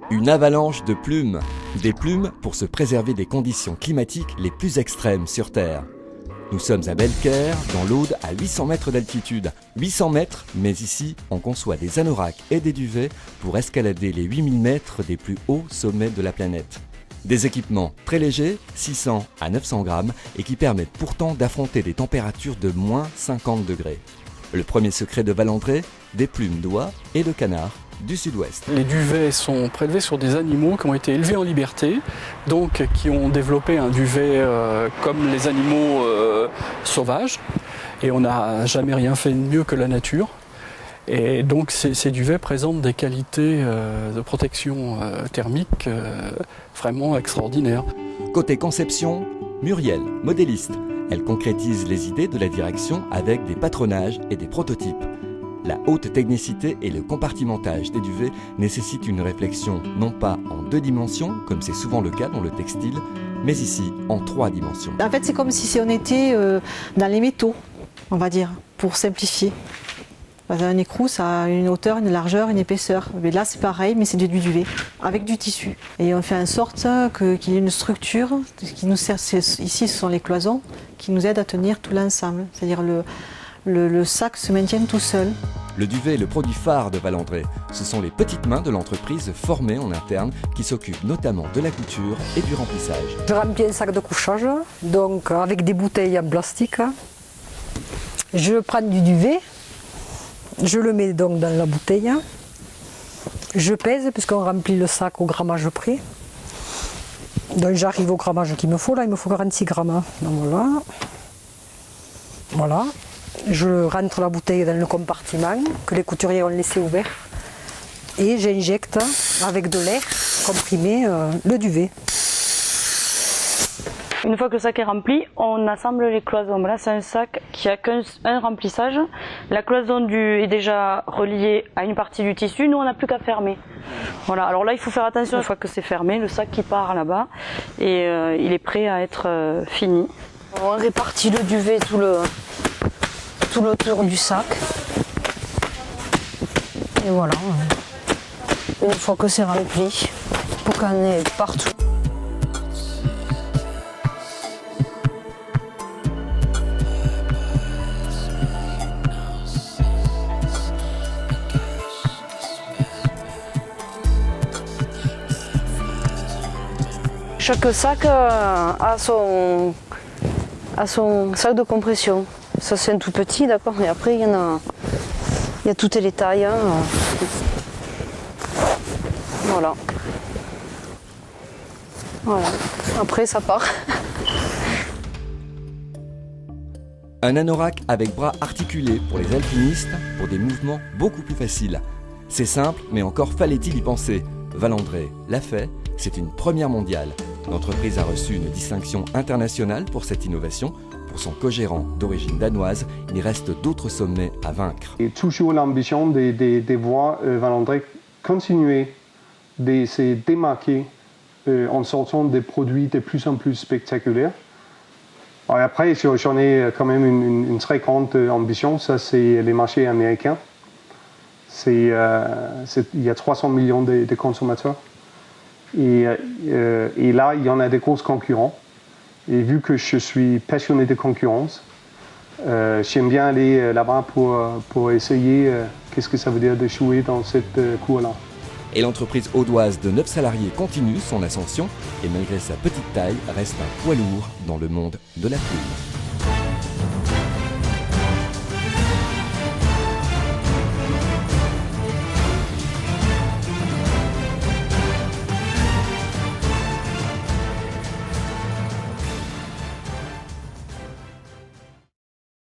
Une avalanche de plumes. Des plumes pour se préserver des conditions climatiques les plus extrêmes sur Terre. Nous sommes à Belcaire, dans l'Aude, à 800 mètres d'altitude. 800 mètres, mais ici, on conçoit des anoraks et des duvets pour escalader les 8000 mètres des plus hauts sommets de la planète. Des équipements très légers, 600 à 900 grammes, et qui permettent pourtant d'affronter des températures de moins 50 degrés. Le premier secret de Valandré, des plumes d'oies et de canards du sud-ouest. Les duvets sont prélevés sur des animaux qui ont été élevés en liberté, donc qui ont développé un duvet comme les animaux sauvages. Et on n'a jamais rien fait de mieux que la nature. Et donc ces duvets présentent des qualités de protection thermique vraiment extraordinaires. Côté conception, Muriel, modéliste. Elle concrétise les idées de la direction avec des patronages et des prototypes. La haute technicité et le compartimentage des duvets nécessitent une réflexion non pas en 2 dimensions, comme c'est souvent le cas dans le textile, mais ici en 3 dimensions. En fait, c'est comme si on était dans les métaux, on va dire, pour simplifier. Un écrou, ça a une hauteur, une largeur, une épaisseur. Mais là, c'est pareil, mais c'est du duvet, avec du tissu. Et on fait en sorte qu'il y ait une structure qui nous sert. Ici, ce sont les cloisons qui nous aident à tenir tout l'ensemble. C'est-à-dire le sac se maintient tout seul. Le duvet est le produit phare de Valandré. Ce sont les petites mains de l'entreprise formées en interne qui s'occupent notamment de la couture et du remplissage. Je remplis un sac de couchage, donc avec des bouteilles en plastique. Je prends du duvet, je le mets donc dans la bouteille. Je pèse puisqu'on remplit le sac au grammage près. Donc j'arrive au grammage qu'il me faut. Là, il me faut 46 grammes. Donc voilà. Voilà. Je rentre la bouteille dans le compartiment que les couturiers ont laissé ouvert et j'injecte avec de l'air comprimé le duvet. Une fois que le sac est rempli, on assemble les cloisons. Là, c'est un sac qui a qu'un remplissage. La cloison est déjà reliée à une partie du tissu. Nous, on n'a plus qu'à fermer. Voilà. Alors là, il faut faire attention une fois que c'est fermé, le sac qui part là-bas et il est prêt à être fini. On répartit le duvet tout l'autour du sac. Et voilà. Une fois que c'est rempli, pour qu'on ait partout. Chaque sac a son sac de compression. Ça c'est un tout petit, d'accord, mais après il y a toutes les tailles. Hein. Voilà. Voilà. Après ça part. Un anorak avec bras articulés pour les alpinistes, pour des mouvements beaucoup plus faciles. C'est simple, mais encore fallait-il y penser. Valandré l'a fait, c'est une première mondiale. L'entreprise a reçu une distinction internationale pour cette innovation. Pour son co-gérant d'origine danoise, il reste d'autres sommets à vaincre. Et toujours l'ambition de voir Valandré continuer de se démarquer en sortant des produits de plus en plus spectaculaires. Alors après, j'en ai quand même une très grande ambition, ça c'est les marchés américains. Il y a 300 millions de consommateurs. Et là, il y en a des grosses concurrents. Et vu que je suis passionné de concurrence, j'aime bien aller là-bas pour essayer qu'est-ce que ça veut dire de jouer dans cette cour-là. Et l'entreprise audoise de 9 salariés continue son ascension et malgré sa petite taille, reste un poids lourd dans le monde de la plume.